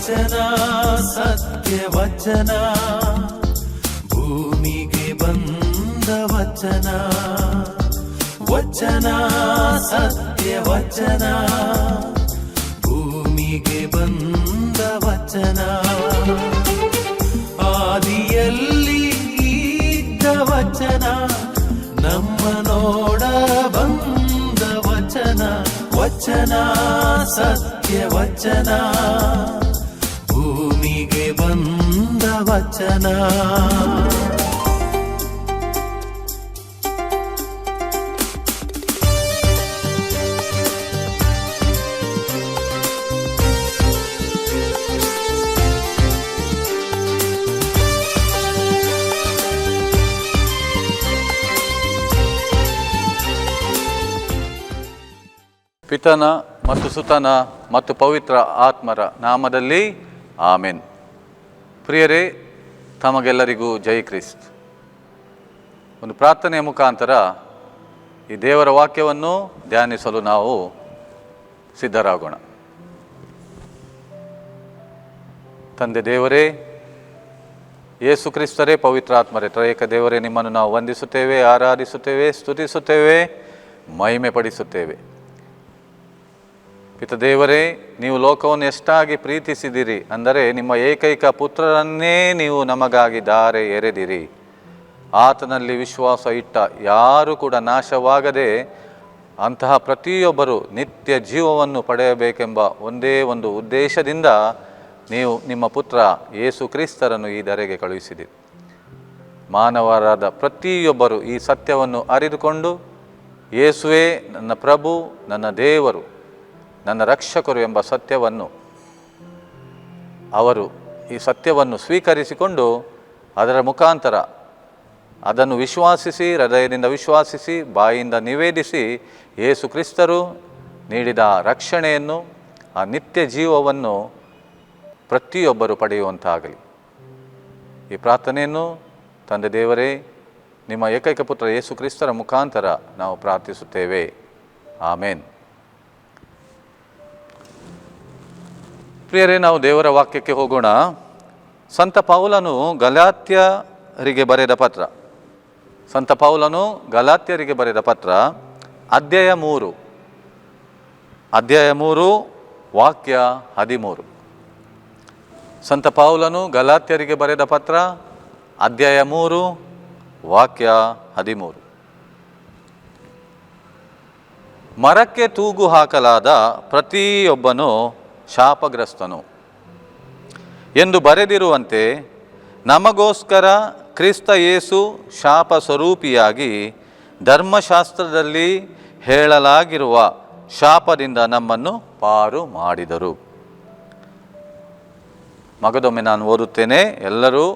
ವಚನ ಸತ್ಯ ವಚನ, ಭೂಮಿಗೆ ಬಂದ ವಚನ. ವಚನ ಸತ್ಯ ವಚನ, ಭೂಮಿಗೆ ಬಂದ ವಚನ. ಆದಿಯಲ್ಲಿ ಇದ್ದ ವಚನ, ನಮ್ಮ ನೋಡ ಬಂದ ವಚನ. ವಚನ ಸತ್ಯ ವಚನ, ಭೂಮಿಗೆ ಬಂದ ವಚನ. ಪಿತನ ಮತ್ತು ಸುತನ ಮತ್ತು ಪವಿತ್ರ ಆತ್ಮರ ನಾಮದಲ್ಲಿ ಆಮೆನ್. ಪ್ರಿಯರೇ, ತಮಗೆಲ್ಲರಿಗೂ ಜೈ ಕ್ರಿಸ್ತ್. ಒಂದು ಪ್ರಾರ್ಥನೆಯ ಮುಖಾಂತರ ಈ ದೇವರ ವಾಕ್ಯವನ್ನು ಧ್ಯಾನಿಸಲು ನಾವು ಸಿದ್ಧರಾಗೋಣ. ತಂದೆ ದೇವರೇ, ಯೇಸು ಕ್ರಿಸ್ತರೇ, ಪವಿತ್ರಾತ್ಮರೇ, ತ್ರಯೇಕ ದೇವರೇ, ನಿಮ್ಮನ್ನು ನಾವು ವಂದಿಸುತ್ತೇವೆ, ಆರಾಧಿಸುತ್ತೇವೆ, ಸ್ತುತಿಸುತ್ತೇವೆ, ಮಹಿಮೆ ಪಡಿಸುತ್ತೇವೆ. ಪಿತ ದೇವರೇ, ನೀವು ಲೋಕವನ್ನು ಎಷ್ಟಾಗಿ ಪ್ರೀತಿಸಿದಿರಿ, ಅಂದರೆ ನಿಮ್ಮ ಏಕೈಕ ಪುತ್ರರನ್ನೇ ನೀವು ನಮಗಾಗಿ ಧಾರೆ ಎರೆದಿರಿ. ಆತನಲ್ಲಿ ವಿಶ್ವಾಸ ಇಟ್ಟ ಯಾರೂ ಕೂಡ ನಾಶವಾಗದೆ ಅಂತಹ ಪ್ರತಿಯೊಬ್ಬರು ನಿತ್ಯ ಜೀವವನ್ನು ಪಡೆಯಬೇಕೆಂಬ ಒಂದೇ ಒಂದು ಉದ್ದೇಶದಿಂದ ನೀವು ನಿಮ್ಮ ಪುತ್ರ ಯೇಸು ಕ್ರಿಸ್ತರನ್ನು ಈ ಧರೆಗೆ ಕಳುಹಿಸಿದಿರಿ. ಮಾನವರಾದ ಪ್ರತಿಯೊಬ್ಬರು ಈ ಸತ್ಯವನ್ನು ಅರಿತುಕೊಂಡು ಯೇಸುವೇ ನನ್ನ ಪ್ರಭು, ನನ್ನ ದೇವರು, ನನ್ನ ರಕ್ಷಕರು ಎಂಬ ಸತ್ಯವನ್ನು ಅವರು ಈ ಸತ್ಯವನ್ನು ಸ್ವೀಕರಿಸಿಕೊಂಡು ಅದರ ಮುಖಾಂತರ ಅದನ್ನು ವಿಶ್ವಾಸಿಸಿ, ಹೃದಯದಿಂದ ವಿಶ್ವಾಸಿಸಿ, ಬಾಯಿಯಿಂದ ನಿವೇದಿಸಿ ಯೇಸು ಕ್ರಿಸ್ತರು ನೀಡಿದ ರಕ್ಷಣೆಯನ್ನು, ಆ ನಿತ್ಯ ಜೀವವನ್ನು ಪ್ರತಿಯೊಬ್ಬರು ಪಡೆಯುವಂತಾಗಲಿ. ಈ ಪ್ರಾರ್ಥನೆಯನ್ನು ತಂದೆ ದೇವರೇ, ನಿಮ್ಮ ಏಕೈಕ ಪುತ್ರ ಯೇಸು ಕ್ರಿಸ್ತರ ಮುಖಾಂತರ ನಾವು ಪ್ರಾರ್ಥಿಸುತ್ತೇವೆ. ಆಮೇನ್. ಪ್ರಿಯರೇ, ನಾವು ದೇವರ ವಾಕ್ಯಕ್ಕೆ ಹೋಗೋಣ. ಸಂತ ಪೌಲನು ಗಲಾತ್ಯರಿಗೆ ಬರೆದ ಪತ್ರ, ಸಂತ ಪೌಲನು ಗಲಾತ್ಯರಿಗೆ ಬರೆದ ಪತ್ರ, ಅಧ್ಯಾಯ 3 ವಾಕ್ಯ 13. ಸಂತ ಪೌಲನು ಗಲಾತ್ಯರಿಗೆ ಬರೆದ ಪತ್ರ, ಅಧ್ಯಾಯ 3 ವಾಕ್ಯ 13. ಮರಕ್ಕೆ ತೂಗು ಹಾಕಲಾದ ಪ್ರತಿಯೊಬ್ಬನು ಶಾಪಗ್ರಸ್ತನು ಎಂದು ಬರೆದಿರುವಂತೆ ನಮಗೋಸ್ಕರ ಕ್ರಿಸ್ತ ಯೇಸು ಶಾಪ ಸ್ವರೂಪಿಯಾಗಿ ಧರ್ಮಶಾಸ್ತ್ರದಲ್ಲಿ ಹೇಳಲಾಗಿರುವ ಶಾಪದಿಂದ ನಮ್ಮನ್ನು ಪಾರು ಮಾಡಿದರು. ಮಗದೊಮ್ಮೆ ನಾನು ಓದುತ್ತೇನೆ, ಎಲ್ಲರೂ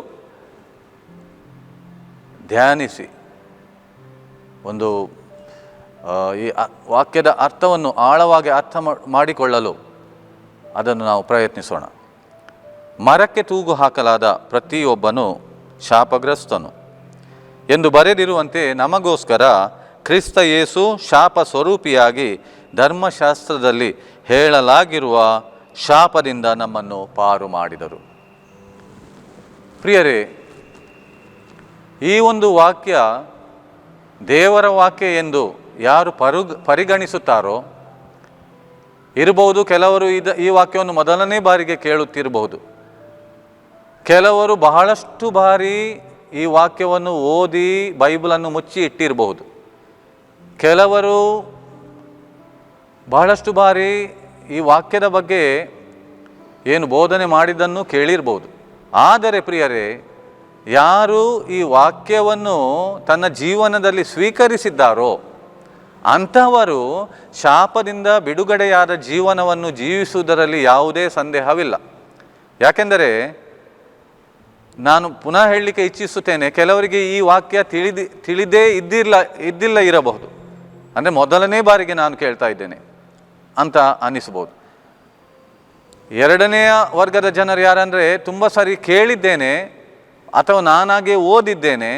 ಧ್ಯಾನಿಸಿ ಒಂದು ಈ ವಾಕ್ಯದ ಅರ್ಥವನ್ನು ಆಳವಾಗಿ ಅರ್ಥ ಮಾಡಿಕೊಳ್ಳಲು ಅದನ್ನು ನಾವು ಪ್ರಯತ್ನಿಸೋಣ. ಮರಕ್ಕೆ ತೂಗು ಹಾಕಲಾದ ಪ್ರತಿಯೊಬ್ಬನು ಶಾಪಗ್ರಸ್ತನು ಎಂದು ಬರೆದಿರುವಂತೆ ನಮಗೋಸ್ಕರ ಕ್ರಿಸ್ತ ಯೇಸು ಶಾಪ ಸ್ವರೂಪಿಯಾಗಿ ಧರ್ಮಶಾಸ್ತ್ರದಲ್ಲಿ ಹೇಳಲಾಗಿರುವ ಶಾಪದಿಂದ ನಮ್ಮನ್ನು ಪಾರು ಮಾಡಿದರು. ಪ್ರಿಯರೇ, ಈ ಒಂದು ವಾಕ್ಯ ದೇವರ ವಾಕ್ಯ ಎಂದು ಯಾರು ಪರಿಗಣಿಸುತ್ತಾರೋ ಇರಬಹುದು. ಕೆಲವರು ಈ ವಾಕ್ಯವನ್ನು ಮೊದಲನೇ ಬಾರಿಗೆ ಕೇಳುತ್ತಿರಬಹುದು. ಕೆಲವರು ಬಹಳಷ್ಟು ಬಾರಿ ಈ ವಾಕ್ಯವನ್ನು ಓದಿ ಬೈಬಲನ್ನು ಮುಚ್ಚಿ ಇಟ್ಟಿರಬಹುದು. ಕೆಲವರು ಬಹಳಷ್ಟು ಬಾರಿ ಈ ವಾಕ್ಯದ ಬಗ್ಗೆ ಏನು ಬೋಧನೆ ಮಾಡಿದ್ದನ್ನು ಕೇಳಿರ್ಬೋದು. ಆದರೆ ಪ್ರಿಯರೇ, ಯಾರು ಈ ವಾಕ್ಯವನ್ನು ತನ್ನ ಜೀವನದಲ್ಲಿ ಸ್ವೀಕರಿಸಿದ್ದಾರೋ ಅಂಥವರು ಶಾಪದಿಂದ ಬಿಡುಗಡೆಯಾದ ಜೀವನವನ್ನು ಜೀವಿಸುವುದರಲ್ಲಿ ಯಾವುದೇ ಸಂದೇಹವಿಲ್ಲ. ಯಾಕೆಂದರೆ ನಾನು ಪುನಃ ಹೇಳಲಿಕ್ಕೆ ಇಚ್ಛಿಸುತ್ತೇನೆ, ಕೆಲವರಿಗೆ ಈ ವಾಕ್ಯ ತಿಳಿದೇ ಇದ್ದಿಲ್ಲ ಇರಬಹುದು. ಅಂದರೆ ಮೊದಲನೇ ಬಾರಿಗೆ ನಾನು ಕೇಳ್ತಾ ಇದ್ದೇನೆ ಅಂತ ಅನ್ನಿಸ್ಬೋದು. ಎರಡನೆಯ ವರ್ಗದ ಜನರು ಯಾರಂದರೆ, ತುಂಬ ಸಾರಿ ಕೇಳಿದ್ದೇನೆ ಅಥವಾ ನಾನಾಗೆ ಓದಿದ್ದೇನೆ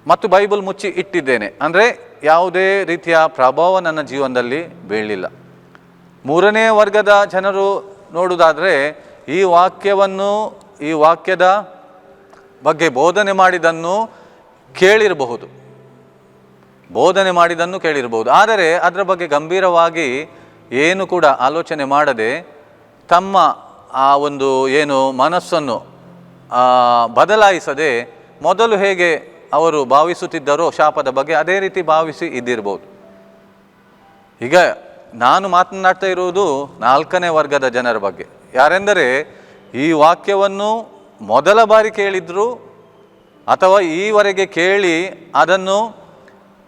ಮತ್ತು ಬೈಬಲ್ ಮುಚ್ಚಿ ಇಟ್ಟಿದ್ದೇನೆ, ಅಂದರೆ ಯಾವುದೇ ರೀತಿಯ ಪ್ರಭಾವ ನನ್ನ ಜೀವನದಲ್ಲಿ ಬೀಳಲಿಲ್ಲ. ಮೂರನೇ ವರ್ಗದ ಜನರು ನೋಡುವುದಾದರೆ, ಈ ವಾಕ್ಯದ ಬಗ್ಗೆ ಬೋಧನೆ ಮಾಡಿದ್ದನ್ನು ಕೇಳಿರಬಹುದು, ಆದರೆ ಅದರ ಬಗ್ಗೆ ಗಂಭೀರವಾಗಿ ಏನು ಕೂಡ ಆಲೋಚನೆ ಮಾಡದೆ ತಮ್ಮ ಆ ಒಂದು ಏನು ಮನಸ್ಸನ್ನು ಬದಲಾಯಿಸದೆ ಮೊದಲು ಹೇಗೆ ಅವರು ಭಾವಿಸುತ್ತಿದ್ದರೋ ಶಾಪದ ಬಗ್ಗೆ ಅದೇ ರೀತಿ ಭಾವಿಸಿ ಇದ್ದಿರ್ಬೋದು. ಈಗ ನಾನು ಮಾತನಾಡ್ತಾ ಇರುವುದು 4ನೇ ವರ್ಗದ ಜನರ ಬಗ್ಗೆ. ಯಾರೆಂದರೆ ಈ ವಾಕ್ಯವನ್ನು ಮೊದಲ ಬಾರಿ ಕೇಳಿದ್ರು ಅಥವಾ ಈವರೆಗೆ ಕೇಳಿ ಅದನ್ನು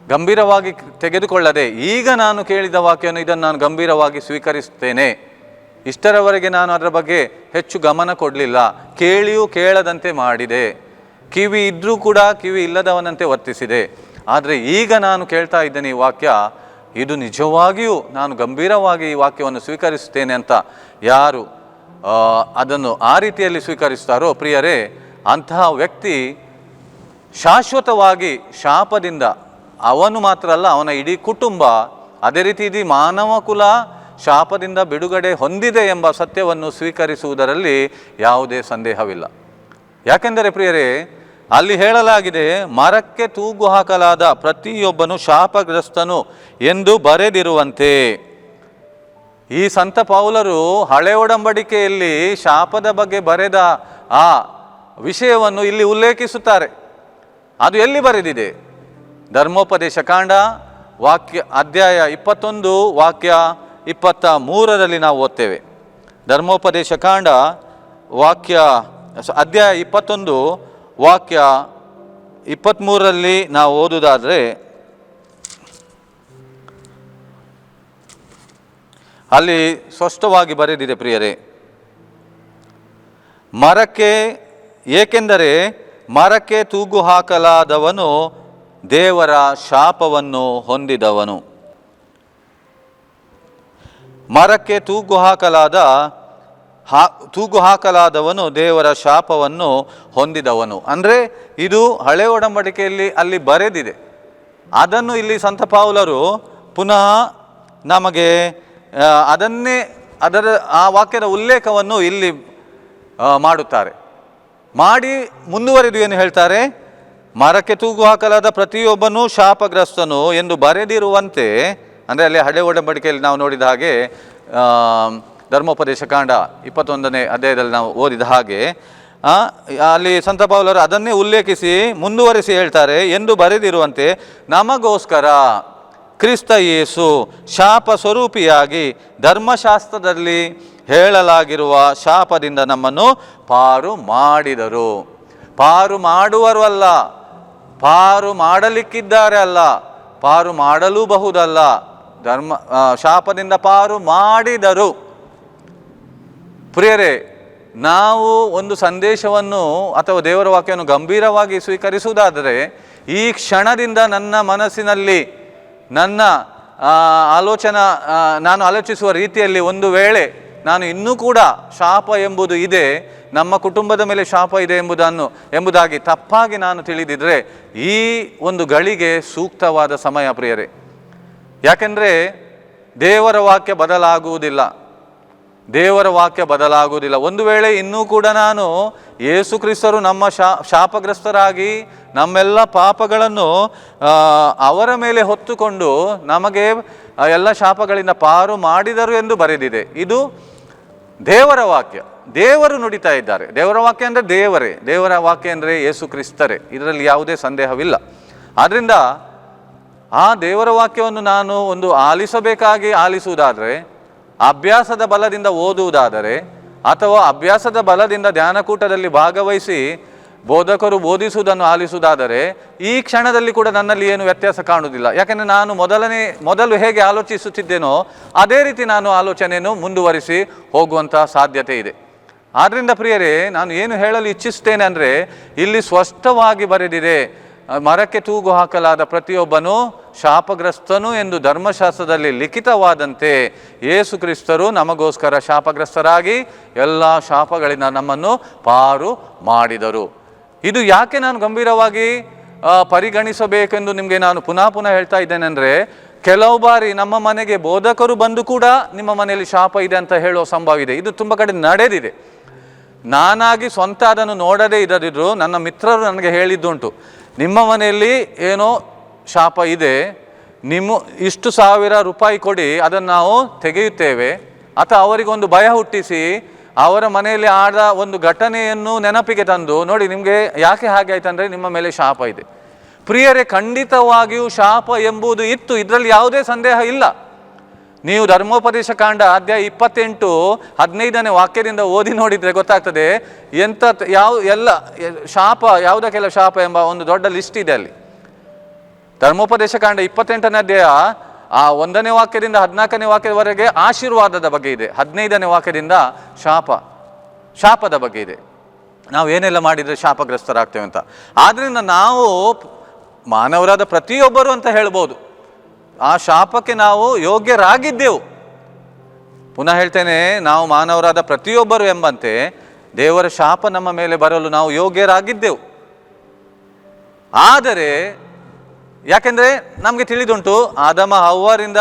ಗಂಭೀರವಾಗಿ ತೆಗೆದುಕೊಳ್ಳದೆ ಈಗ ನಾನು ಕೇಳಿದ ವಾಕ್ಯವನ್ನು ಇದನ್ನು ನಾನು ಗಂಭೀರವಾಗಿ ಸ್ವೀಕರಿಸುತ್ತೇನೆ, ಇಷ್ಟರವರೆಗೆ ನಾನು ಅದರ ಬಗ್ಗೆ ಹೆಚ್ಚು ಗಮನ ಕೊಡಲಿಲ್ಲ, ಕೇಳಿಯೂ ಕೇಳದಂತೆ ಮಾಡಿದೆ, ಕಿವಿ ಇದ್ದರೂ ಕೂಡ ಕಿವಿ ಇಲ್ಲದವನಂತೆ ವರ್ತಿಸಿದೆ, ಆದರೆ ಈಗ ನಾನು ಕೇಳ್ತಾ ಇದ್ದೇನೆ ಈ ವಾಕ್ಯ, ಇದು ನಿಜವಾಗಿಯೂ ನಾನು ಗಂಭೀರವಾಗಿ ಈ ವಾಕ್ಯವನ್ನು ಸ್ವೀಕರಿಸುತ್ತೇನೆ ಅಂತ ಯಾರು ಅದನ್ನು ಆ ರೀತಿಯಲ್ಲಿ ಸ್ವೀಕರಿಸ್ತಾರೋ ಪ್ರಿಯರೇ, ಅಂತಹ ವ್ಯಕ್ತಿ ಶಾಶ್ವತವಾಗಿ ಶಾಪದಿಂದ ಅವನು ಮಾತ್ರ ಅಲ್ಲ, ಅವನ ಇಡೀ ಕುಟುಂಬ, ಅದೇ ರೀತಿ ಇಡೀ ಮಾನವ ಕುಲ ಶಾಪದಿಂದ ಬಿಡುಗಡೆ ಹೊಂದಿದೆ ಎಂಬ ಸತ್ಯವನ್ನು ಸ್ವೀಕರಿಸುವುದರಲ್ಲಿ ಯಾವುದೇ ಸಂದೇಹವಿಲ್ಲ. ಯಾಕೆಂದರೆ ಪ್ರಿಯರೇ, ಅಲ್ಲಿ ಹೇಳಲಾಗಿದೆ, ಮರಕ್ಕೆ ತೂಗು ಹಾಕಲಾದ ಪ್ರತಿಯೊಬ್ಬನು ಶಾಪಗ್ರಸ್ತನು ಎಂದು ಬರೆದಿರುವಂತೆ. ಈ ಸಂತ ಪೌಲರು ಹಳೆ ಒಡಂಬಡಿಕೆಯಲ್ಲಿ ಶಾಪದ ಬಗ್ಗೆ ಬರೆದ ಆ ವಿಷಯವನ್ನು ಇಲ್ಲಿ ಉಲ್ಲೇಖಿಸುತ್ತಾರೆ. ಅದು ಎಲ್ಲಿ ಬರೆದಿದೆ? ಧರ್ಮೋಪದೇಶ ಕಾಂಡ ಅಧ್ಯಾಯ 21 ವಾಕ್ಯ 23ರಲ್ಲಿ ನಾವು ಓದ್ತೇವೆ. ಧರ್ಮೋಪದೇಶ ಕಾಂಡ ಅಧ್ಯಾಯ 21 ವಾಕ್ಯ 23ರಲ್ಲಿ ನಾವು ಓದುವುದಾದರೆ, ಅಲ್ಲಿ ಸ್ಪಷ್ಟವಾಗಿ ಬರೆದಿದೆ ಪ್ರಿಯರೇ, ಏಕೆಂದರೆ ಮರಕ್ಕೆ ತೂಗು ಹಾಕಲಾದವನು ದೇವರ ಶಾಪವನ್ನು ಹೊಂದಿದವನು. ಮರಕ್ಕೆ ತೂಗು ಹಾಕಲಾದವನು ದೇವರ ಶಾಪವನ್ನು ಹೊಂದಿದವನು. ಅಂದರೆ ಇದು ಹಳೆ ಒಡಂಬಡಿಕೆಯಲ್ಲಿ ಅಲ್ಲಿ ಬರೆದಿದೆ. ಅದನ್ನು ಇಲ್ಲಿ ಸಂತ ಪೌಲರು ಪುನಃ ನಮಗೆ ಆ ವಾಕ್ಯದ ಉಲ್ಲೇಖವನ್ನು ಇಲ್ಲಿ ಮಾಡುತ್ತಾರೆ. ಮಾಡಿ ಮುಂದುವರೆದು ಏನು ಹೇಳ್ತಾರೆ? ಮರಕ್ಕೆ ತೂಗು ಹಾಕಲಾದ ಪ್ರತಿಯೊಬ್ಬನೂ ಶಾಪಗ್ರಸ್ತನು ಎಂದು ಬರೆದಿರುವಂತೆ. ಅಂದರೆ ಅಲ್ಲಿ ಹಳೆ ಒಡಂಬಡಿಕೆಯಲ್ಲಿ ನಾವು ನೋಡಿದ ಹಾಗೆ, ಧರ್ಮೋಪದೇಶ ಕಾಂಡ 21ನೇ ಅಧ್ಯಾಯದಲ್ಲಿ ನಾವು ಓದಿದ ಹಾಗೆ, ಅಲ್ಲಿ ಸಂತ ಪೌಲರು ಅದನ್ನೇ ಉಲ್ಲೇಖಿಸಿ ಮುಂದುವರಿಸಿ ಹೇಳ್ತಾರೆ, ಎಂದು ಬರೆದಿರುವಂತೆ ನಮಗೋಸ್ಕರ ಕ್ರಿಸ್ತ ಯೇಸು ಶಾಪ ಸ್ವರೂಪಿಯಾಗಿ ಧರ್ಮಶಾಸ್ತ್ರದಲ್ಲಿ ಹೇಳಲಾಗಿರುವ ಶಾಪದಿಂದ ನಮ್ಮನ್ನು ಪಾರು ಮಾಡಿದರು. ಪಾರು ಮಾಡುವರು ಅಲ್ಲ, ಪಾರು ಮಾಡಲಿಕ್ಕಿದ್ದಾರೆ ಅಲ್ಲ, ಪಾರು ಮಾಡಲೂಬಹುದಲ್ಲ, ಶಾಪದಿಂದ ಪಾರು ಮಾಡಿದರು. ಪ್ರಿಯರೇ, ನಾವು ಒಂದು ಸಂದೇಶವನ್ನು ಅಥವಾ ದೇವರ ವಾಕ್ಯವನ್ನು ಗಂಭೀರವಾಗಿ ಸ್ವೀಕರಿಸುವುದಾದರೆ ಈ ಕ್ಷಣದಿಂದ ನನ್ನ ಮನಸ್ಸಿನಲ್ಲಿ ನನ್ನ ನಾನು ಆಲೋಚಿಸುವ ರೀತಿಯಲ್ಲಿ ಒಂದು ವೇಳೆ ನಾನು ಇನ್ನೂ ಕೂಡ ಶಾಪ ಎಂಬುದು ಇದೆ, ನಮ್ಮ ಕುಟುಂಬದ ಮೇಲೆ ಶಾಪ ಇದೆ ಎಂಬುದಾಗಿ ತಪ್ಪಾಗಿ ನಾನು ತಿಳಿದಿದ್ರೆ ಈ ಒಂದು ಗಳಿಗೆ ಸೂಕ್ತವಾದ ಸಮಯ ಪ್ರಿಯರೇ. ಯಾಕೆಂದರೆ ದೇವರ ವಾಕ್ಯ ಬದಲಾಗುವುದಿಲ್ಲ. ಒಂದು ವೇಳೆ ಇನ್ನೂ ಕೂಡ ನಾನು ಯೇಸು ಕ್ರಿಸ್ತರು ನಮ್ಮ ಶಾಪಗ್ರಸ್ತರಾಗಿ ನಮ್ಮೆಲ್ಲ ಪಾಪಗಳನ್ನು ಅವರ ಮೇಲೆ ಹೊತ್ತುಕೊಂಡು ನಮಗೆ ಎಲ್ಲ ಶಾಪಗಳಿಂದ ಪಾರು ಮಾಡಿದರು ಎಂದು ಬರೆದಿದೆ. ಇದು ದೇವರ ವಾಕ್ಯ, ದೇವರು ನುಡಿತಾ ಇದ್ದಾರೆ. ದೇವರ ವಾಕ್ಯ ಅಂದರೆ ದೇವರ ವಾಕ್ಯ ಅಂದರೆ ಯೇಸು ಕ್ರಿಸ್ತರೇ, ಇದರಲ್ಲಿ ಯಾವುದೇ ಸಂದೇಹವಿಲ್ಲ. ಆದ್ದರಿಂದ ಆ ದೇವರ ವಾಕ್ಯವನ್ನು ನಾನು ಒಂದು ಆಲಿಸಬೇಕಾಗಿ ಆಲಿಸುವುದಾದರೆ, ಅಭ್ಯಾಸದ ಬಲದಿಂದ ಓದುವುದಾದರೆ, ಅಥವಾ ಅಭ್ಯಾಸದ ಬಲದಿಂದ ಧ್ಯಾನಕೂಟದಲ್ಲಿ ಭಾಗವಹಿಸಿ ಬೋಧಕರು ಬೋಧಿಸುವುದನ್ನು ಆಲಿಸುವುದಾದರೆ ಈ ಕ್ಷಣದಲ್ಲಿ ಕೂಡ ನನ್ನಲ್ಲಿ ಏನು ವ್ಯತ್ಯಾಸ ಕಾಣುವುದಿಲ್ಲ. ಯಾಕೆಂದರೆ ನಾನು ಮೊದಲು ಹೇಗೆ ಆಲೋಚಿಸುತ್ತಿದ್ದೇನೋ ಅದೇ ರೀತಿ ನಾನು ಆಲೋಚನೆಯನ್ನು ಮುಂದುವರಿಸಿ ಹೋಗುವಂಥ ಸಾಧ್ಯತೆ ಇದೆ. ಆದ್ದರಿಂದ ಪ್ರಿಯರೇ, ನಾನು ಏನು ಹೇಳಲು ಇಚ್ಛಿಸ್ತೇನೆ ಅಂದರೆ, ಇಲ್ಲಿ ಸ್ಪಷ್ಟವಾಗಿ ಬರೆದಿದೆ, ಮರಕ್ಕೆ ತೂಗು ಹಾಕಲಾದ ಪ್ರತಿಯೊಬ್ಬನು ಶಾಪಗ್ರಸ್ತನು ಎಂದು ಧರ್ಮಶಾಸ್ತ್ರದಲ್ಲಿ ಲಿಖಿತವಾದಂತೆ ಯೇಸು ಕ್ರಿಸ್ತರು ನಮಗೋಸ್ಕರ ಶಾಪಗ್ರಸ್ತರಾಗಿ ಎಲ್ಲ ಶಾಪಗಳಿಂದ ನಮ್ಮನ್ನು ಪಾರು ಮಾಡಿದರು. ಇದು ಯಾಕೆ ನಾನು ಗಂಭೀರವಾಗಿ ಪರಿಗಣಿಸಬೇಕೆಂದು ನಿಮಗೆ ನಾನು ಪುನಃ ಹೇಳ್ತಾ ಇದ್ದೇನೆ ಅಂದರೆ, ಕೆಲವು ಬಾರಿ ನಮ್ಮ ಮನೆಗೆ ಬೋಧಕರು ಬಂದು ಕೂಡ ನಿಮ್ಮ ಮನೆಯಲ್ಲಿ ಶಾಪ ಇದೆ ಅಂತ ಹೇಳೋ ಸಂಭವ ಇದೆ. ಇದು ತುಂಬ ಕಡೆ ನಡೆದಿದೆ. ನಾನಾಗಿ ಸ್ವಂತ ಅದನ್ನು ನೋಡದೇ ಇರದಿದ್ರು ನನ್ನ ಮಿತ್ರರು ನನಗೆ ಹೇಳಿದ್ದುಂಟು, ನಿಮ್ಮ ಮನೆಯಲ್ಲಿ ಏನೋ ಶಾಪ ಇದೆ, ನಿಮ್ಮ ಇಷ್ಟು ₹1000 ಕೊಡಿ, ಅದನ್ನು ನಾವು ತೆಗೆಯುತ್ತೇವೆ. ಅಥವಾ ಅವರಿಗೊಂದು ಭಯ ಹುಟ್ಟಿಸಿ ಅವರ ಮನೆಯಲ್ಲಿ ಆದ ಒಂದು ಘಟನೆಯನ್ನು ನೆನಪಿಗೆ ತಂದು, ನೋಡಿ ನಿಮಗೆ ಯಾಕೆ ಹಾಗೆ ಆಯ್ತಂದರೆ ನಿಮ್ಮ ಮೇಲೆ ಶಾಪ ಇದೆ. ಪ್ರಿಯರೇ, ಖಂಡಿತವಾಗಿಯೂ ಶಾಪ ಎಂಬುದು ಇತ್ತು, ಇದರಲ್ಲಿ ಯಾವುದೇ ಸಂದೇಹ ಇಲ್ಲ. ನೀವು ಧರ್ಮೋಪದೇಶ ಕಾಂಡ ಅಧ್ಯಾಯ 28 15ನೇ ವಾಕ್ಯದಿಂದ ಓದಿ ನೋಡಿದರೆ ಗೊತ್ತಾಗ್ತದೆ ಎಲ್ಲ ಶಾಪ, ಯಾವುದಕ್ಕೆಲ್ಲ ಶಾಪ ಎಂಬ ಒಂದು ದೊಡ್ಡ ಲಿಸ್ಟ್ ಇದೆ ಅಲ್ಲಿ. ಧರ್ಮೋಪದೇಶ ಕಾಂಡ 28ನೇ ಅಧ್ಯಾಯ 1ನೇ ವಾಕ್ಯದಿಂದ 14ನೇ ವಾಕ್ಯದವರೆಗೆ ಆಶೀರ್ವಾದದ ಬಗ್ಗೆ ಇದೆ, 15ನೇ ವಾಕ್ಯದಿಂದ ಶಾಪದ ಬಗ್ಗೆ ಇದೆ. ನಾವು ಏನೆಲ್ಲ ಮಾಡಿದರೆ ಶಾಪಗ್ರಸ್ತರಾಗ್ತೇವೆ ಅಂತ. ಆದ್ದರಿಂದ ನಾವು ಮಾನವರಾದ ಪ್ರತಿಯೊಬ್ಬರು ಅಂತ ಹೇಳ್ಬೋದು, ಆ ಶಾಪಕ್ಕೆ ನಾವು ಯೋಗ್ಯರಾಗಿದ್ದೆವು. ಪುನಃ ಹೇಳ್ತೇನೆ, ನಾವು ಮಾನವರಾದ ಪ್ರತಿಯೊಬ್ಬರು ಎಂಬಂತೆ ದೇವರ ಶಾಪ ನಮ್ಮ ಮೇಲೆ ಬರಲು ನಾವು ಯೋಗ್ಯರಾಗಿದ್ದೆವು. ಆದರೆ ಯಾಕೆಂದರೆ ನಮಗೆ ತಿಳಿದುಂಟು, ಆದಮ ಹವ್ವರಿಂದ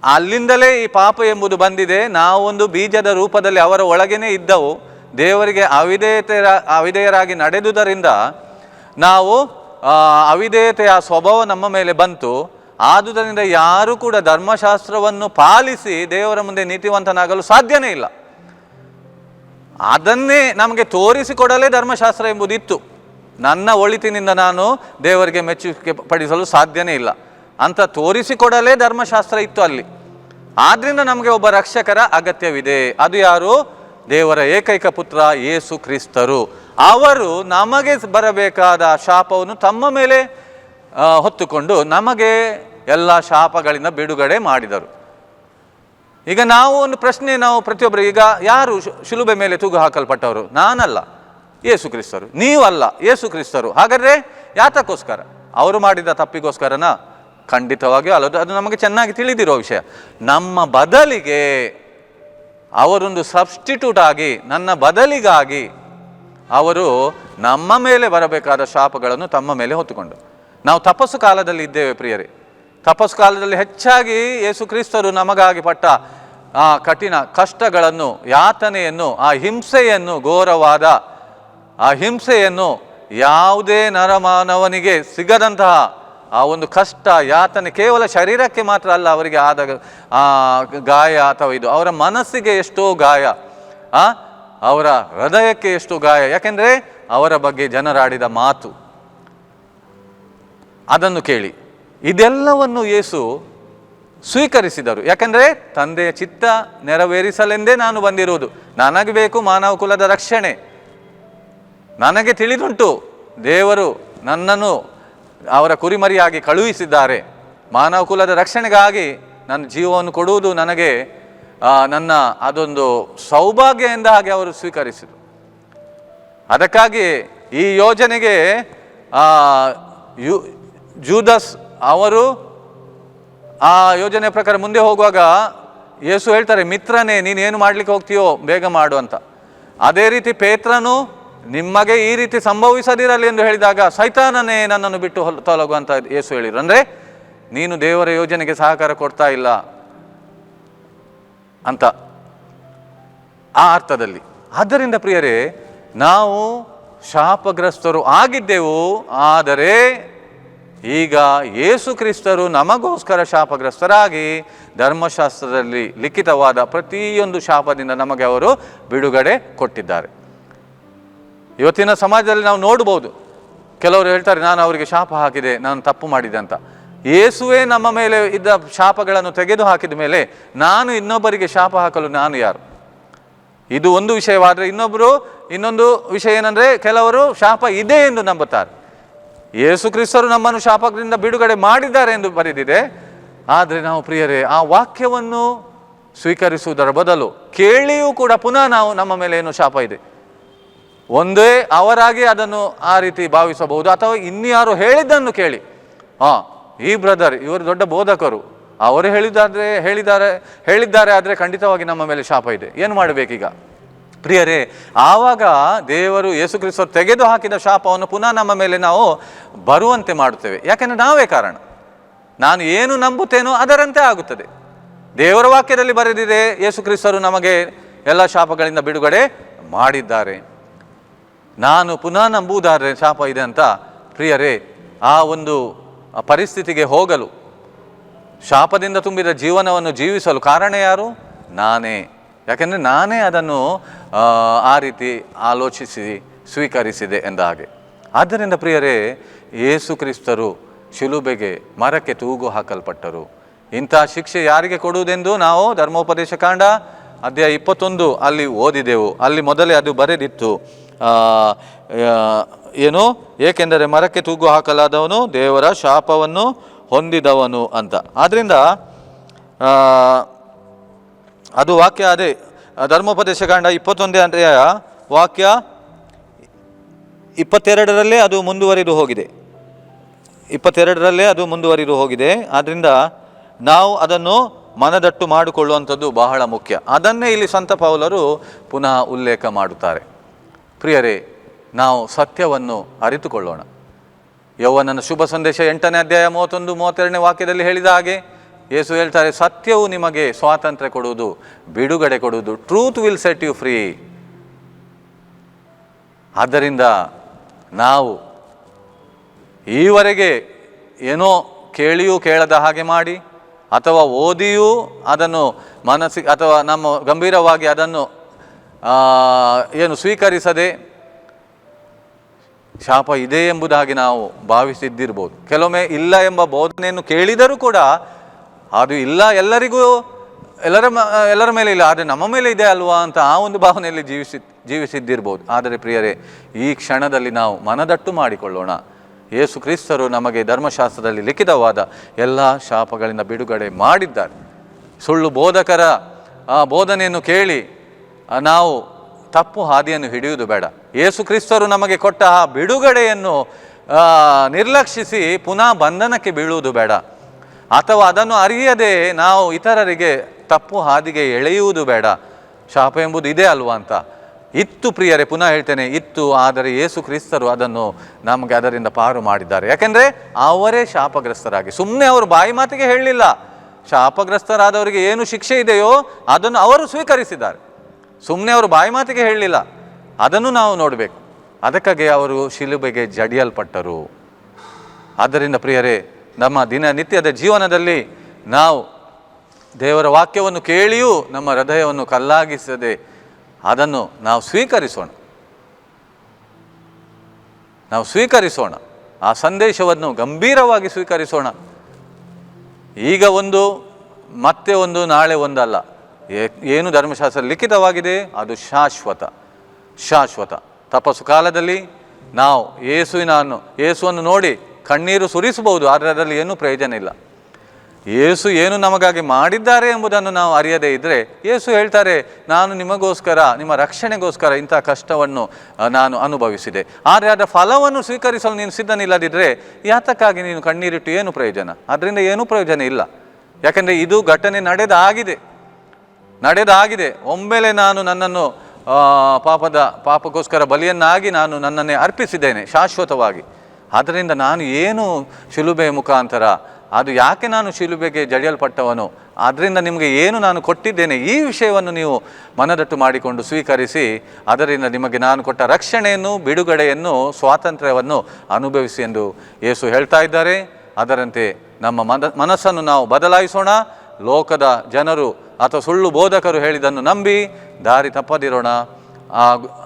ಅಲ್ಲಿಂದಲೇ ಈ ಪಾಪ ಎಂಬುದು ಬಂದಿದೆ. ನಾವೊಂದು ಬೀಜದ ರೂಪದಲ್ಲಿ ಅವರ ಒಳಗೇನೆ ಇದ್ದವು. ದೇವರಿಗೆ ಅವಿಧೇಯರಾಗಿ ನಡೆದುದರಿಂದ ನಾವು ಅವಿಧೇಯತೆಯ ಸ್ವಭಾವ ನಮ್ಮ ಮೇಲೆ ಬಂತು. ಆದುದರಿಂದ ಯಾರೂ ಕೂಡ ಧರ್ಮಶಾಸ್ತ್ರವನ್ನು ಪಾಲಿಸಿ ದೇವರ ಮುಂದೆ ನೀತಿವಂತನಾಗಲು ಸಾಧ್ಯನೇ ಇಲ್ಲ. ಅದನ್ನೇ ನಮಗೆ ತೋರಿಸಿಕೊಡಲೇ ಧರ್ಮಶಾಸ್ತ್ರ ಎಂಬುದಿತ್ತು. ನನ್ನ ಒಳಿತಿನಿಂದ ನಾನು ದೇವರಿಗೆ ಮೆಚ್ಚುಗೆ ಪಡಿಸಲು ಸಾಧ್ಯನೇ ಇಲ್ಲ ಅಂತ ತೋರಿಸಿಕೊಡಲೇ ಧರ್ಮಶಾಸ್ತ್ರ ಇತ್ತು ಅಲ್ಲಿ. ಆದ್ದರಿಂದ ನಮಗೆ ಒಬ್ಬ ರಕ್ಷಕರ ಅಗತ್ಯವಿದೆ. ಅದು ಯಾರು? ದೇವರ ಏಕೈಕ ಪುತ್ರ ಯೇಸು ಕ್ರಿಸ್ತರು. ಅವರು ನಮಗೆ ಬರಬೇಕಾದ ಶಾಪವನ್ನು ತಮ್ಮ ಮೇಲೆ ಹೊತ್ತುಕೊಂಡು ನಮಗೆ ಎಲ್ಲ ಶಾಪಗಳಿಂದ ಬಿಡುಗಡೆ ಮಾಡಿದರು. ಈಗ ನಾವು ಒಂದು ಪ್ರಶ್ನೆ, ನಾವು ಪ್ರತಿಯೊಬ್ಬರು, ಈಗ ಯಾರು ಶಿಲುಬೆ ಮೇಲೆ ತೂಗು ಹಾಕಲ್ಪಟ್ಟವರು? ನಾನಲ್ಲ, ಯೇಸು ಕ್ರಿಸ್ತರು. ನೀವಲ್ಲ, ಯೇಸು ಕ್ರಿಸ್ತರು. ಹಾಗಾದರೆ ಯಾತಕ್ಕೋಸ್ಕರ? ಅವರು ಮಾಡಿದ ತಪ್ಪಿಗೋಸ್ಕರನಾ? ಖಂಡಿತವಾಗಿಯೂ ಅಲ್ಲ. ಅದು ನಮಗೆ ಚೆನ್ನಾಗಿ ತಿಳಿದಿರೋ ವಿಷಯ. ನಮ್ಮ ಬದಲಿಗೆ ಅವರೊಂದು ಸಬ್ಸ್ಟಿಟ್ಯೂಟ್ ಆಗಿ, ನನ್ನ ಬದಲಿಗಾಗಿ ಅವರು ನಮ್ಮ ಮೇಲೆ ಬರಬೇಕಾದ ಶಾಪಗಳನ್ನು ತಮ್ಮ ಮೇಲೆ ಹೊತ್ತುಕೊಂಡು. ನಾವು ತಪಸ್ಸು ಕಾಲದಲ್ಲಿ ಇದ್ದೇವೆ ಪ್ರಿಯರೇ. ತಪಸ್ಸು ಕಾಲದಲ್ಲಿ ಹೆಚ್ಚಾಗಿ ಯೇಸು ಕ್ರಿಸ್ತರು ನಮಗಾಗಿ ಪಟ್ಟ ಆ ಕಠಿಣ ಕಷ್ಟಗಳನ್ನು, ಯಾತನೆಯನ್ನು, ಆ ಹಿಂಸೆಯನ್ನು, ಘೋರವಾದ ಆ ಹಿಂಸೆಯನ್ನು ಯಾವುದೇ ನರಮಾನವನಿಗೆ ಸಿಗದಂತಹ ಆ ಒಂದು ಕಷ್ಟ, ಯಾತನೆ ಕೇವಲ ಶರೀರಕ್ಕೆ ಮಾತ್ರ ಅಲ್ಲ ಅವರಿಗೆ ಆದ ಗಾಯ, ಅಥವಾ ಇದು ಅವರ ಮನಸ್ಸಿಗೆ ಎಷ್ಟೋ ಗಾಯ, ಅವರ ಹೃದಯಕ್ಕೆ ಎಷ್ಟು ಗಾಯ. ಯಾಕೆಂದರೆ ಅವರ ಬಗ್ಗೆ ಜನರಾಡಿದ ಮಾತು, ಅದನ್ನು ಕೇಳಿ ಇದೆಲ್ಲವನ್ನು ಯೇಸು ಸ್ವೀಕರಿಸಿದರು. ಯಾಕೆಂದರೆ ತಂದೆಯ ಚಿತ್ತ ನೆರವೇರಿಸಲೆಂದೇ ನಾನು ಬಂದಿರುವುದು. ನನಗೆ ಬೇಕು ಮಾನವ ಕುಲದ ರಕ್ಷಣೆ. ನನಗೆ ತಿಳಿದುಂಟು ದೇವರು ನನ್ನನ್ನು ಅವರ ಕುರಿಮರಿಯಾಗಿ ಕಳುಹಿಸಿದ್ದಾರೆ. ಮಾನವ ಕುಲದ ರಕ್ಷಣೆಗಾಗಿ ನನ್ನ ಜೀವವನ್ನು ಕೊಡುವುದು ನನಗೆ ನನ್ನ ಅದೊಂದು ಸೌಭಾಗ್ಯ ಎಂದ ಹಾಗೆ ಅವರು ಸ್ವೀಕರಿಸಿದರು. ಅದಕ್ಕಾಗಿ ಈ ಯೋಜನೆಗೆ ಜೂದಸ್ ಅವರು ಆ ಯೋಜನೆ ಪ್ರಕಾರ ಮುಂದೆ ಹೋಗುವಾಗ ಯೇಸು ಹೇಳ್ತಾರೆ, ಮಿತ್ರನೇ ನೀನೇನು ಮಾಡಲಿಕ್ಕೆ ಹೋಗ್ತೀಯೋ ಬೇಗ ಮಾಡು ಅಂತ. ಅದೇ ರೀತಿ ಪೇತ್ರನು ನಿಮಗೆ ಈ ರೀತಿ ಸಂಭವಿಸದಿರಲಿ ಎಂದು ಹೇಳಿದಾಗ, ಸೈತಾನನೇ ನನ್ನನ್ನು ಬಿಟ್ಟು ತೊಲಗುವಂತ ಯೇಸು ಹೇಳಿದರು. ಅಂದರೆ ನೀನು ದೇವರ ಯೋಜನೆಗೆ ಸಹಕಾರ ಕೊಡ್ತಾ ಇಲ್ಲ ಅಂತ ಆ ಅರ್ಥದಲ್ಲಿ. ಆದ್ದರಿಂದ ಪ್ರಿಯರೇ, ನಾವು ಶಾಪಗ್ರಸ್ತರು ಆಗಿದ್ದೆವು. ಆದರೆ ಈಗ ಯೇಸು ಕ್ರಿಸ್ತರು ನಮಗೋಸ್ಕರ ಶಾಪಗ್ರಸ್ತರಾಗಿ ಧರ್ಮಶಾಸ್ತ್ರದಲ್ಲಿ ಲಿಖಿತವಾದ ಪ್ರತಿಯೊಂದು ಶಾಪದಿಂದ ನಮಗೆ ಅವರು ಬಿಡುಗಡೆ ಕೊಟ್ಟಿದ್ದಾರೆ. ಇವತ್ತಿನ ಸಮಾಜದಲ್ಲಿ ನಾವು ನೋಡ್ಬೋದು, ಕೆಲವರು ಹೇಳ್ತಾರೆ ನಾನು ಅವರಿಗೆ ಶಾಪ ಹಾಕಿದೆ, ನಾನು ತಪ್ಪು ಮಾಡಿದೆ ಅಂತ. ಯೇಸುವೇ ನಮ್ಮ ಮೇಲೆ ಇದ್ದ ಶಾಪಗಳನ್ನು ತೆಗೆದು ಹಾಕಿದ ಮೇಲೆ ನಾನು ಇನ್ನೊಬ್ಬರಿಗೆ ಶಾಪ ಹಾಕಲು ನಾನು ಯಾರು? ಇದು ಒಂದು ವಿಷಯವಾದರೆ, ಇನ್ನೊಂದು ವಿಷಯ ಏನಂದರೆ, ಕೆಲವರು ಶಾಪ ಇದೆ ಎಂದು ನಂಬುತ್ತಾರೆ. ಯೇಸು ಕ್ರಿಸ್ತರು ನಮ್ಮನ್ನು ಶಾಪದಿಂದ ಬಿಡುಗಡೆ ಮಾಡಿದ್ದಾರೆ ಎಂದು ಬರೆದಿದೆ. ಆದರೆ ನಾವು ಪ್ರಿಯರೇ, ಆ ವಾಕ್ಯವನ್ನು ಸ್ವೀಕರಿಸುವುದರ ಬದಲು ಕೇಳಿಯೂ ಕೂಡ ಪುನಃ ನಾವು ನಮ್ಮ ಮೇಲೆ ಏನು ಶಾಪ ಇದೆ, ಒಂದೇ ಅವರಾಗಿ ಅದನ್ನು ಆ ರೀತಿ ಭಾವಿಸಬಹುದು. ಅಥವಾ ಇನ್ಯಾರು ಹೇಳಿದ್ದನ್ನು ಕೇಳಿ, ಈ ಬ್ರದರ್ ಇವರು ದೊಡ್ಡ ಬೋಧಕರು, ಅವರು ಹೇಳಿದ್ದಾರೆ ಆದರೆ ಖಂಡಿತವಾಗಿ ನಮ್ಮ ಮೇಲೆ ಶಾಪ ಇದೆ, ಏನು ಮಾಡಬೇಕೀಗ? ಪ್ರಿಯರೇ, ಆವಾಗ ದೇವರು ಯೇಸು ಕ್ರಿಸ್ತರು ತೆಗೆದು ಹಾಕಿದ ಶಾಪವನ್ನು ಪುನಃ ನಮ್ಮ ಮೇಲೆ ನಾವು ಬರುವಂತೆ ಮಾಡುತ್ತೇವೆ. ಯಾಕೆಂದರೆ ನಾವೇ ಕಾರಣ. ನಾನು ಏನು ನಂಬುತ್ತೇನೋ ಅದರಂತೆ ಆಗುತ್ತದೆ. ದೇವರ ವಾಕ್ಯದಲ್ಲಿ ಬರೆದಿದೆ, ಯೇಸು ಕ್ರಿಸ್ತರು ನಮಗೆ ಎಲ್ಲ ಶಾಪಗಳಿಂದ ಬಿಡುಗಡೆ ಮಾಡಿದ್ದಾರೆ. ನಾನು ಪುನಃ ನಂಬುವುದಾದರೆ ಶಾಪ ಇದೆ ಅಂತ ಪ್ರಿಯರೇ, ಆ ಒಂದು ಪರಿಸ್ಥಿತಿಗೆ ಹೋಗಲು, ಶಾಪದಿಂದ ತುಂಬಿದ ಜೀವನವನ್ನು ಜೀವಿಸಲು ಕಾರಣ ಯಾರು? ನಾನೇ. ಯಾಕೆಂದರೆ ನಾನೇ ಅದನ್ನು ಆ ರೀತಿ ಆಲೋಚಿಸಿ ಸ್ವೀಕರಿಸಿದೆ ಎಂದ ಹಾಗೆ. ಆದ್ದರಿಂದ ಪ್ರಿಯರೇ, ಯೇಸು ಕ್ರಿಸ್ತರು ಶಿಲುಬೆಗೆ ಮರಕ್ಕೆ ತೂಗು ಹಾಕಲ್ಪಟ್ಟರು. ಇಂಥ ಶಿಕ್ಷೆ ಯಾರಿಗೆ ಕೊಡುವುದೆಂದು ನಾವು ಧರ್ಮೋಪದೇಶ ಕಾಂಡ ಅಧ್ಯಾಯ 21 ಅಲ್ಲಿ ಓದಿದೆವು. ಅಲ್ಲಿ ಮೊದಲೇ ಅದು ಬರೆದಿತ್ತು, ಏನು, ಏಕೆಂದರೆ ಮರಕ್ಕೆ ತೂಗು ಹಾಕಲಾದವನು ದೇವರ ಶಾಪವನ್ನು ಹೊಂದಿದವನು ಅಂತ. ಆದ್ದರಿಂದ ಅದು ವಾಕ್ಯ ಅದೇ ಧರ್ಮೋಪದೇಶ ಕಾಂಡ 21 ಅಧ್ಯಾಯ ವಾಕ್ಯ 22ರಲ್ಲೇ ಅದು ಮುಂದುವರಿದು ಹೋಗಿದೆ. 22ರಲ್ಲೇ ಅದು ಮುಂದುವರಿದು ಹೋಗಿದೆ. ಆದ್ದರಿಂದ ನಾವು ಅದನ್ನು ಮನದಟ್ಟು ಮಾಡಿಕೊಳ್ಳುವಂಥದ್ದು ಬಹಳ ಮುಖ್ಯ. ಅದನ್ನೇ ಇಲ್ಲಿ ಸಂತ ಪೌಲರು ಪುನಃ ಉಲ್ಲೇಖ ಮಾಡುತ್ತಾರೆ. ಪ್ರಿಯರೇ, ನಾವು ಸತ್ಯವನ್ನು ಅರಿತುಕೊಳ್ಳೋಣ. ಯೌವನನ ಶುಭ ಸಂದೇಶ 8ನೇ ಅಧ್ಯಾಯ 31-32ನೇ ವಾಕ್ಯದಲ್ಲಿ ಹೇಳಿದ ಹಾಗೆ ಯೇಸು ಹೇಳ್ತಾರೆ, ಸತ್ಯವು ನಿಮಗೆ ಸ್ವಾತಂತ್ರ್ಯ ಕೊಡುವುದು, ಬಿಡುಗಡೆ ಕೊಡುವುದು. Truth will set you free. ಆದ್ದರಿಂದ ನಾವು ಈವರೆಗೆ ಏನೋ ಕೇಳಿಯೂ ಕೇಳದ ಹಾಗೆ ಮಾಡಿ, ಅಥವಾ ಓದಿಯೂ ಅದನ್ನು ಮನಸ್ಸಿಗೆ ಅಥವಾ ನಮ್ಮ ಗಂಭೀರವಾಗಿ ಅದನ್ನು ಸ್ವೀಕರಿಸದೆ ಶಾಪ ಇದೆ ಎಂಬುದಾಗಿ ನಾವು ಭಾವಿಸಿದ್ದಿರ್ಬೋದು. ಕೆಲವೊಮ್ಮೆ ಇಲ್ಲ ಎಂಬ ಬೋಧನೆಯನ್ನು ಕೇಳಿದರೂ ಕೂಡ ಅದು ಇಲ್ಲ, ಎಲ್ಲರ ಮೇಲೆ ಇಲ್ಲ, ಆದರೆ ನಮ್ಮ ಮೇಲೆ ಇದೆ ಅಲ್ವಾ ಅಂತ ಆ ಒಂದು ಭಾವನೆಯಲ್ಲಿ ಜೀವಿಸಿದ್ದಿರ್ಬೋದು. ಆದರೆ ಪ್ರಿಯರೇ, ಈ ಕ್ಷಣದಲ್ಲಿ ನಾವು ಮನದಟ್ಟು ಮಾಡಿಕೊಳ್ಳೋಣ. ಯೇಸು ಕ್ರಿಸ್ತರು ನಮಗೆ ಧರ್ಮಶಾಸ್ತ್ರದಲ್ಲಿ ಲಿಖಿತವಾದ ಎಲ್ಲ ಶಾಪಗಳಿಂದ ಬಿಡುಗಡೆ ಮಾಡಿದ್ದಾರೆ. ಸುಳ್ಳು ಬೋಧಕರ ಬೋಧನೆಯನ್ನು ಕೇಳಿ ನಾವು ತಪ್ಪು ಹಾದಿಯನ್ನು ಹಿಡಿಯುವುದು ಬೇಡ. ಯೇಸು ಕ್ರಿಸ್ತರು ನಮಗೆ ಕೊಟ್ಟ ಆ ಬಿಡುಗಡೆಯನ್ನು ನಿರ್ಲಕ್ಷಿಸಿ ಪುನಃ ಬಂಧನಕ್ಕೆ ಬೀಳುವುದು ಬೇಡ, ಅಥವಾ ಅದನ್ನು ಅರಿಯದೆ ನಾವು ಇತರರಿಗೆ ತಪ್ಪು ಹಾದಿಗೆ ಎಳೆಯುವುದು ಬೇಡ. ಶಾಪ ಎಂಬುದು ಇದೆ ಅಲ್ವಾ ಅಂತ ಇತ್ತು ಪ್ರಿಯರೇ, ಪುನಃ ಹೇಳ್ತೇನೆ, ಇತ್ತು. ಆದರೆ ಯೇಸು ಕ್ರಿಸ್ತರು ಅದನ್ನು ನಮಗೆ ಅದರಿಂದ ಪಾರು ಮಾಡಿದ್ದಾರೆ. ಯಾಕೆಂದರೆ ಅವರೇ ಶಾಪಗ್ರಸ್ತರಾಗಿ, ಸುಮ್ಮನೆ ಅವರು ಬಾಯಿ ಮಾತಿಗೆ ಹೇಳಲಿಲ್ಲ. ಶಾಪಗ್ರಸ್ತರಾದವರಿಗೆ ಏನು ಶಿಕ್ಷೆ ಇದೆಯೋ ಅದನ್ನು ಅವರು ಸ್ವೀಕರಿಸಿದ್ದಾರೆ. ಸುಮ್ಮನೆ ಅವರು ಬಾಯಿ ಮಾತಿಗೆ ಹೇಳಲಿಲ್ಲ. ಅದನ್ನು ನಾವು ನೋಡಬೇಕು. ಅದಕ್ಕಾಗಿ ಅವರು ಶಿಲುಬೆಗೆ ಜಡಿಯಲ್ಪಟ್ಟರು. ಆದ್ದರಿಂದ ಪ್ರಿಯರೇ, ನಮ್ಮ ದಿನನಿತ್ಯದ ಜೀವನದಲ್ಲಿ ನಾವು ದೇವರ ವಾಕ್ಯವನ್ನು ಕೇಳಿಯೂ ನಮ್ಮ ಹೃದಯವನ್ನು ಕಲ್ಲಾಗಿಸದೆ ಅದನ್ನು ನಾವು ಸ್ವೀಕರಿಸೋಣ. ಆ ಸಂದೇಶವನ್ನು ಗಂಭೀರವಾಗಿ ಸ್ವೀಕರಿಸೋಣ. ಈಗ ಒಂದು, ಮತ್ತೆ ಒಂದು, ನಾಳೆ ಒಂದಲ್ಲ. ಏನು ಧರ್ಮಶಾಸ್ತ್ರ ಲಿಖಿತವಾಗಿದೆ ಅದು ಶಾಶ್ವತ. ತಪಸ್ಸು ಕಾಲದಲ್ಲಿ ನಾವು ಯೇಸುವನ್ನು ನೋಡಿ ಕಣ್ಣೀರು ಸುರಿಸಬಹುದು, ಆದರೆ ಅದರಲ್ಲಿ ಏನೂ ಪ್ರಯೋಜನ ಇಲ್ಲ. ಯೇಸು ಏನು ನಮಗಾಗಿ ಮಾಡಿದ್ದಾರೆ ಎಂಬುದನ್ನು ನಾವು ಅರಿಯದೇ ಇದ್ದರೆ, ಯೇಸು ಹೇಳ್ತಾರೆ, ನಾನು ನಿಮಗೋಸ್ಕರ, ನಿಮ್ಮ ರಕ್ಷಣೆಗೋಸ್ಕರ ಇಂಥ ಕಷ್ಟವನ್ನು ನಾನು ಅನುಭವಿಸಿದೆ, ಆದರೆ ಅದರ ಫಲವನ್ನು ಸ್ವೀಕರಿಸಲು ನೀನು ಸಿದ್ಧನಿಲ್ಲದಿದ್ದರೆ ಯಾತಕ್ಕಾಗಿ ನೀನು ಕಣ್ಣೀರಿಟ್ಟು ಏನು ಪ್ರಯೋಜನ? ಅದರಿಂದ ಏನೂ ಪ್ರಯೋಜನ ಇಲ್ಲ. ಯಾಕೆಂದರೆ ಇದು ಘಟನೆ ನಡೆದಾಗಿದೆ. ಒಮ್ಮೆಲೆ ನಾನು ನನ್ನನ್ನು ಪಾಪಕ್ಕೋಸ್ಕರ ಬಲಿಯನ್ನಾಗಿ ನಾನು ನನ್ನನ್ನೇ ಅರ್ಪಿಸಿದ್ದೇನೆ ಶಾಶ್ವತವಾಗಿ. ಆದ್ದರಿಂದ ನಾನು ಏನು ಶಿಲುಬೆಯ ಮುಖಾಂತರ, ಅದು ಯಾಕೆ ನಾನು ಶಿಲುಬೆಗೆ ಜಡಿಯಲ್ಪಟ್ಟವನು, ಅದರಿಂದ ನಿಮಗೆ ಏನು ನಾನು ಕೊಟ್ಟಿದ್ದೇನೆ, ಈ ವಿಷಯವನ್ನು ನೀವು ಮನದಟ್ಟು ಮಾಡಿಕೊಂಡು ಸ್ವೀಕರಿಸಿ, ಅದರಿಂದ ನಿಮಗೆ ನಾನು ಕೊಟ್ಟ ರಕ್ಷಣೆಯನ್ನು, ಬಿಡುಗಡೆಯನ್ನು, ಸ್ವಾತಂತ್ರ್ಯವನ್ನು ಅನುಭವಿಸಿ ಎಂದು ಯೇಸು ಹೇಳ್ತಾ ಇದ್ದಾರೆ. ಅದರಂತೆ ನಮ್ಮ ಮನಸ್ಸನ್ನು ನಾವು ಬದಲಾಯಿಸೋಣ. ಲೋಕದ ಜನರು ಅಥವಾ ಸುಳ್ಳು ಬೋಧಕರು ಹೇಳಿದ್ದನ್ನು ನಂಬಿ ದಾರಿ ತಪ್ಪದಿರೋಣ.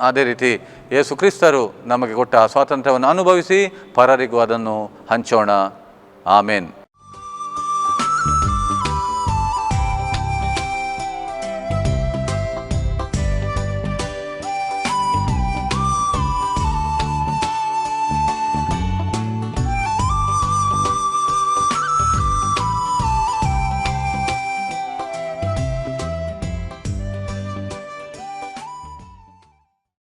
ಅದೇ ರೀತಿ ಯೇಸು ಕ್ರಿಸ್ತರು ನಮಗೆ ಕೊಟ್ಟ ಸ್ವಾತಂತ್ರ್ಯವನ್ನು ಅನುಭವಿಸಿ ಪರರಿಗೂ ಅದನ್ನು ಹಂಚೋಣ. ಆಮೇನ್.